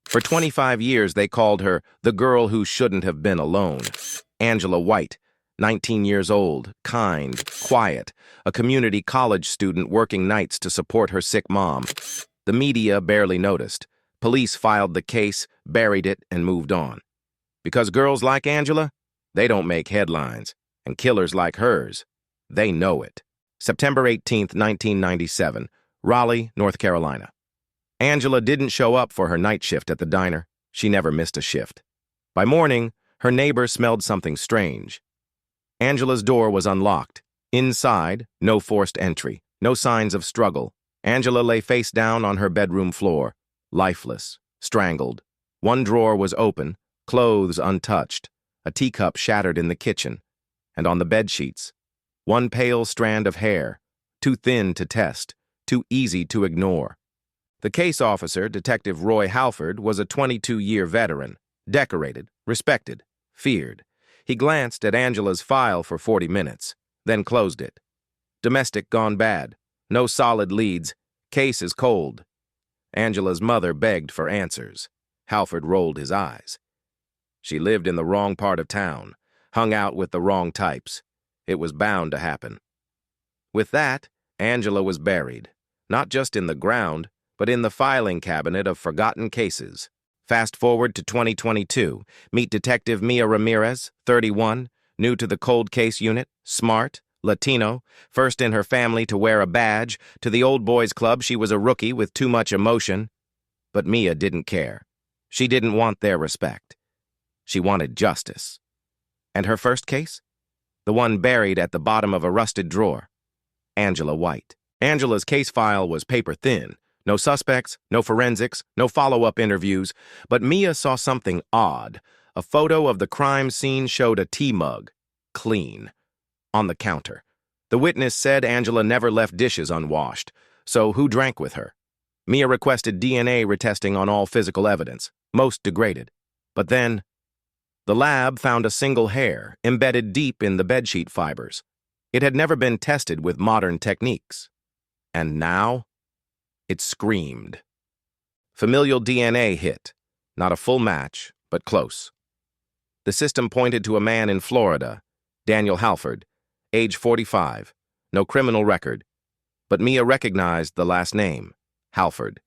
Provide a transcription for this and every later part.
For 25 years, they called her the girl who shouldn't have been alone. Angela White, 19 years old, kind, quiet, a community college student working nights to support her sick mom. The media barely noticed. Police filed the case, buried it, and moved on. Because girls like Angela, they don't make headlines, and killers like hers, they know it. September 18th, 1997, Raleigh, North Carolina. Angela didn't show up for her night shift at the diner. She never missed a shift. By morning, her neighbor smelled something strange. Angela's door was unlocked. Inside, no forced entry, no signs of struggle. Angela lay face down on her bedroom floor, lifeless, strangled. One drawer was open, clothes untouched, a teacup shattered in the kitchen, and on the bedsheets, one pale strand of hair, too thin to test, too easy to ignore. The case officer, Detective Roy Halford, was a 22-year veteran, decorated, respected, feared. He glanced at Angela's file for 40 minutes, then closed it. Domestic gone bad. No solid leads. Case is cold. Angela's mother begged for answers. Halford rolled his eyes. She lived in the wrong part of town, hung out with the wrong types. It was bound to happen. With that, Angela was buried, not just in the ground, but in the filing cabinet of forgotten cases. Fast forward to 2022, meet Detective Mia Ramirez, 31, new to the cold case unit, smart, Latino, first in her family to wear a badge. To the old boys club, she was a rookie with too much emotion. But Mia didn't care. She didn't want their respect. She wanted justice. And her first case? The one buried at the bottom of a rusted drawer. Angela White. Angela's case file was paper thin. No suspects, no forensics, no follow-up interviews. But Mia saw something odd. A photo of the crime scene showed a tea mug, clean, on the counter. The witness said Angela never left dishes unwashed. So who drank with her? Mia requested DNA retesting on all physical evidence, most degraded. But then, the lab found a single hair embedded deep in the bedsheet fibers. It had never been tested with modern techniques. And now, it screamed. Familial DNA hit. Not a full match, but close. The system pointed to a man in Florida, Daniel Halford, age 45, no criminal record. But Mia recognized the last name, Halford.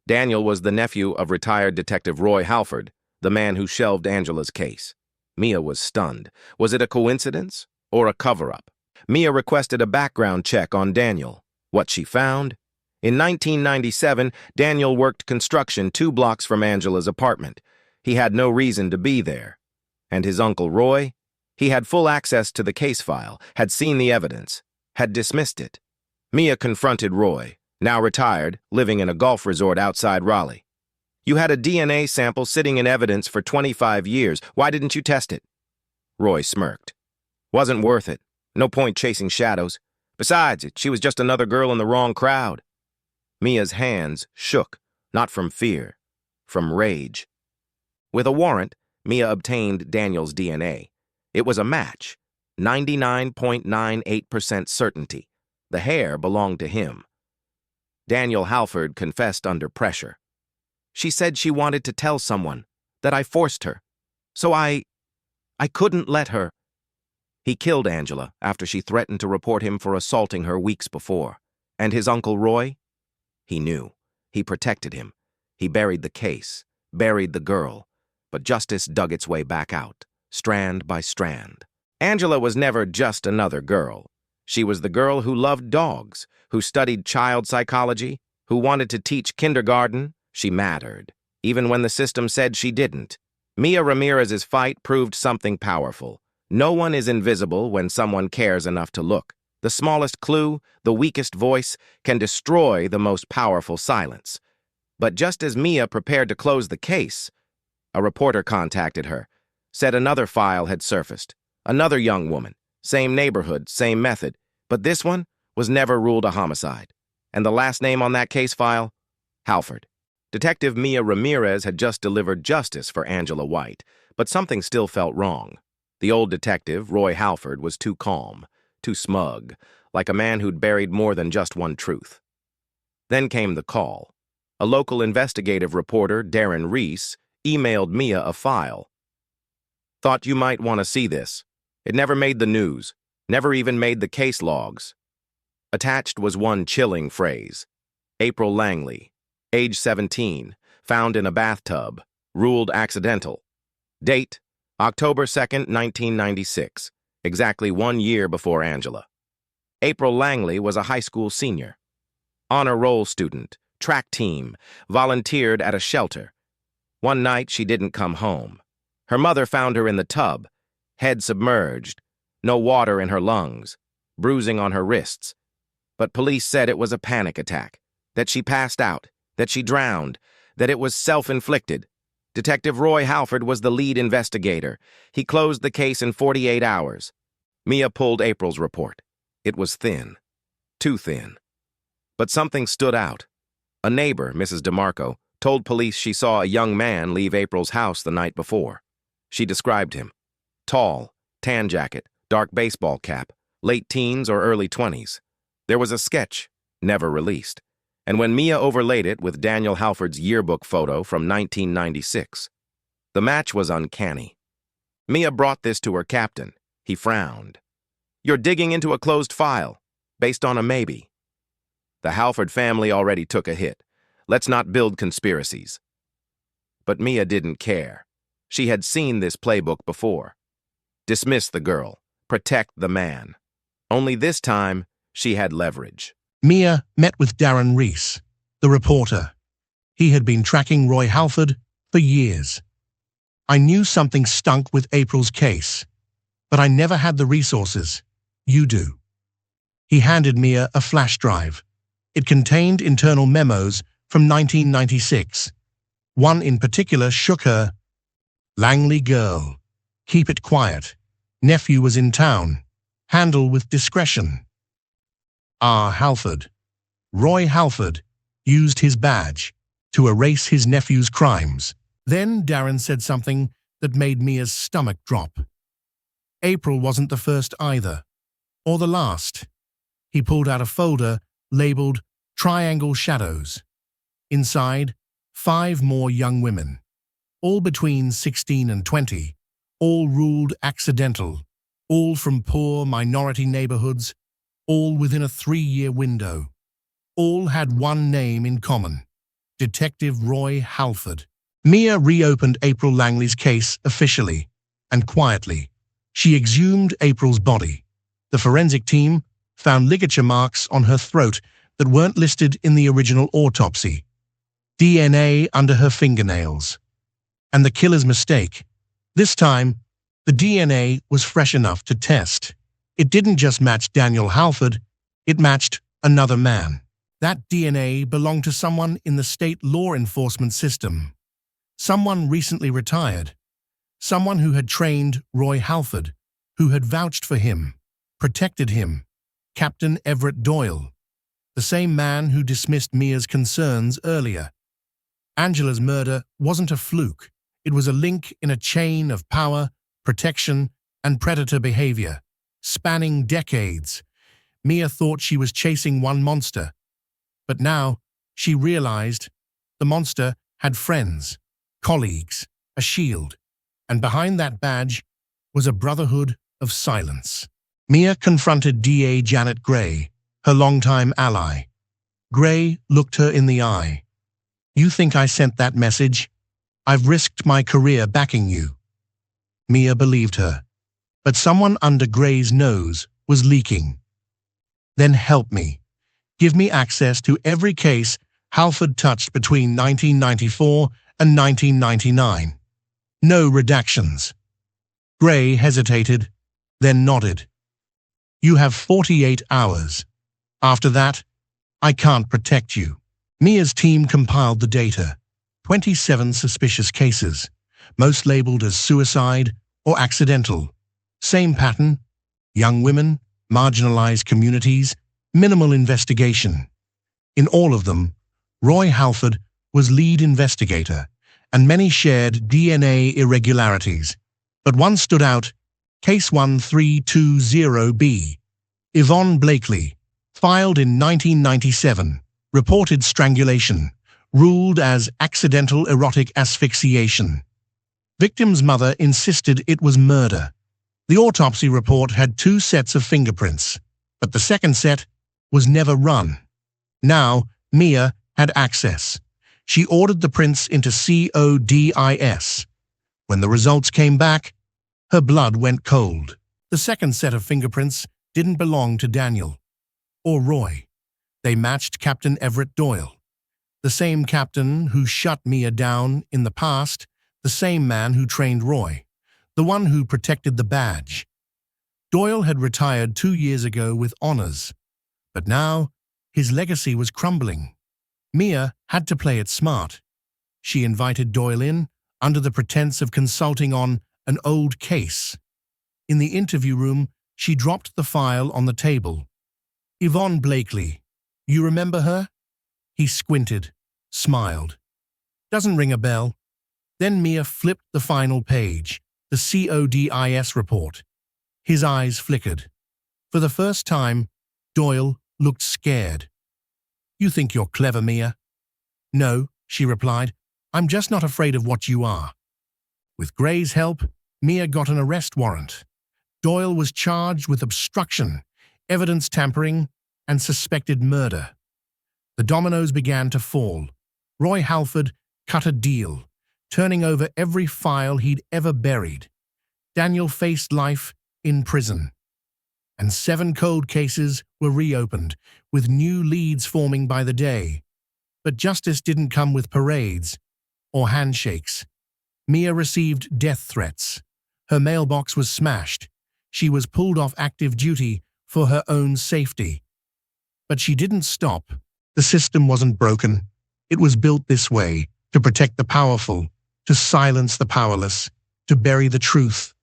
Daniel was the nephew of retired Detective Roy Halford, the man who shelved Angela's case. Mia was stunned. Was it a coincidence or a cover-up? Mia requested a background check on Daniel. What she found? In 1997, Daniel worked construction 2 blocks from Angela's apartment. He had no reason to be there. And his uncle Roy? He had full access to the case file, had seen the evidence, had dismissed it. Mia confronted Roy, now retired, living in a golf resort outside Raleigh. You had a DNA sample sitting in evidence for 25 years. Why didn't you test it? Roy smirked. Wasn't worth it. No point chasing shadows. Besides, she was just another girl in the wrong crowd. Mia's hands shook, not from fear, from rage. With a warrant, Mia obtained Daniel's DNA. It was a match, 99.98% certainty. The hair belonged to him. Daniel Halford confessed under pressure. She said she wanted to tell someone, that I forced her. So I couldn't let her. He killed Angela after she threatened to report him for assaulting her weeks before. And his uncle Roy? He knew. He protected him. He buried the case, buried the girl. But justice dug its way back out, strand by strand. Angela was never just another girl. She was the girl who loved dogs, who studied child psychology, who wanted to teach kindergarten. She mattered, even when the system said she didn't. Mia Ramirez's fight proved something powerful. No one is invisible when someone cares enough to look. The smallest clue, the weakest voice, can destroy the most powerful silence. But just as Mia prepared to close the case, a reporter contacted her, said another file had surfaced. Another young woman, same neighborhood, same method. But this one was never ruled a homicide. And the last name on that case file? Halford. Detective Mia Ramirez had just delivered justice for Angela White, but something still felt wrong. The old detective, Roy Halford, was too calm, too smug, like a man who'd buried more than just one truth. Then came the call. A local investigative reporter, Darren Reese, emailed Mia a file. Thought you might want to see this. It never made the news, never even made the case logs. Attached was one chilling phrase. April Langley, age 17, found in a bathtub, ruled accidental. Date, October 2nd, 1996, exactly 1 year before Angela. April Langley was a high school senior. Honor roll student, track team, volunteered at a shelter. One night she didn't come home. Her mother found her in the tub, head submerged, no water in her lungs, bruising on her wrists. But police said it was a panic attack, that she passed out, that she drowned, that it was self-inflicted. Detective Roy Halford was the lead investigator. He closed the case in 48 hours. Mia pulled April's report. It was thin. Too thin. But something stood out. A neighbor, Mrs. DeMarco, told police she saw a young man leave April's house the night before. She described him. Tall, tan jacket, dark baseball cap, late teens or early 20s. There was a sketch, never released, and when Mia overlaid it with Daniel Halford's yearbook photo from 1996, the match was uncanny. Mia brought this to her captain. He frowned. "You're digging into a closed file, based on a maybe." The Halford family already took a hit. Let's not build conspiracies. But Mia didn't care. She had seen this playbook before. Dismiss the girl. Protect the man. Only this time, she had leverage. Mia met with Darren Reese, the reporter. He had been tracking Roy Halford for years. "I knew something stunk with April's case, but I never had the resources. You do." He handed Mia a flash drive. It contained internal memos from 1996. One in particular shook her. "Langley girl. Keep it quiet. Nephew was in town. Handle with discretion. R. Halford. Roy Halford used his badge to erase his nephew's crimes." Then Darren said something that made Mia's stomach drop. April wasn't the first either, or the last. He pulled out a folder labeled Triangle Shadows. Inside, 5 more young women, all between 16 and 20, all ruled accidental, all from poor minority neighborhoods, all within a 3-year window. All had one name in common: Detective Roy Halford. Mia reopened April Langley's case officially and quietly. She exhumed April's body. The forensic team found ligature marks on her throat that weren't listed in the original autopsy. DNA under her fingernails. And the killer's mistake. This time, the DNA was fresh enough to test. It didn't just match Daniel Halford, it matched another man. That DNA belonged to someone in the state law enforcement system. Someone recently retired. Someone who had trained Roy Halford, who had vouched for him, protected him. Captain Everett Doyle. The same man who dismissed Mia's concerns earlier. Angela's murder wasn't a fluke. It was a link in a chain of power, protection, and predator behavior, spanning decades. Mia thought she was chasing one monster, but now she realized the monster had friends, colleagues, a shield, and behind that badge was a brotherhood of silence. Mia confronted DA Janet Gray, her longtime ally. Gray looked her in the eye. "You think I sent that message? I've risked my career backing you." Mia believed her. But someone under Gray's nose was leaking. "Then help me. Give me access to every case Halford touched between 1994 and 1999. No redactions." Gray hesitated, then nodded. "You have 48 hours. After that, I can't protect you." Mia's team compiled the data. 27 suspicious cases, most labeled as suicide or accidental. Same pattern: young women, marginalized communities, minimal investigation. In all of them, Roy Halford was lead investigator, and many shared DNA irregularities. But one stood out: Case 1320B. Yvonne Blakely, filed in 1997, reported strangulation. ruled as accidental erotic asphyxiation. Victim's mother insisted it was murder. The autopsy report had 2 sets of fingerprints, but the second set was never run. Now, Mia had access. She ordered the prints into CODIS. When the results came back, her blood went cold. The second set of fingerprints didn't belong to Daniel or Roy. They matched Captain Everett Doyle, the same captain who shut Mia down in the past, the same man who trained Roy, the one who protected the badge. Doyle had retired 2 years ago with honors, but now his legacy was crumbling. Mia had to play it smart. She invited Doyle in under the pretense of consulting on an old case. In the interview room, she dropped the file on the table. Yvonne Blakely, you remember her? He squinted, smiled. Doesn't ring a bell. Then Mia flipped the final page, the CODIS report. His eyes flickered. For the first time, Doyle looked scared. You think you're clever, Mia? No, she replied. I'm just not afraid of what you are. With Gray's help, Mia got an arrest warrant. Doyle was charged with obstruction, evidence tampering, and suspected murder. The dominoes began to fall. Roy Halford cut a deal, turning over every file he'd ever buried. Daniel faced life in prison. And 7 cold cases were reopened, with new leads forming by the day. But justice didn't come with parades or handshakes. Mia received death threats. Her mailbox was smashed. She was pulled off active duty for her own safety. But she didn't stop. The system wasn't broken. It was built this way, to protect the powerful, to silence the powerless, to bury the truth,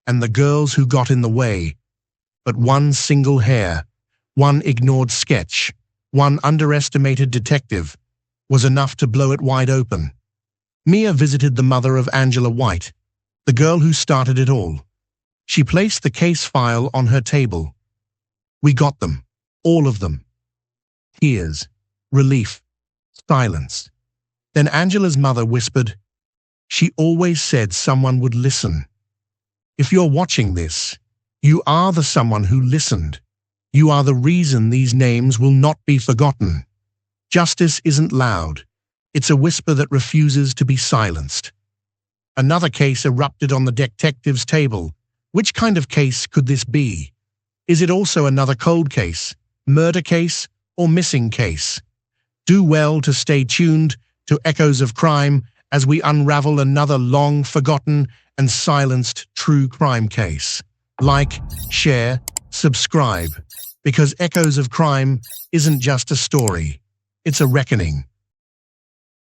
and the girls who got in the way. But one single hair, one ignored sketch, one underestimated detective, was enough to blow it wide open. Mia visited the mother of Angela White, the girl who started it all. She placed the case file on her table. We got them, all of them. Tears, relief, silence. Then Angela's mother whispered, "She always said someone would listen. If you're watching this, you are the someone who listened. You are the reason these names will not be forgotten." Justice isn't loud. It's a whisper that refuses to be silenced. Another case erupted on the detective's table. Which kind of case could this be? Is it also another cold case, murder case, or missing case? Do well to stay tuned to Echoes of Crime as we unravel another long-forgotten and silenced true crime case. Like, share, subscribe, because Echoes of Crime isn't just a story. It's a reckoning.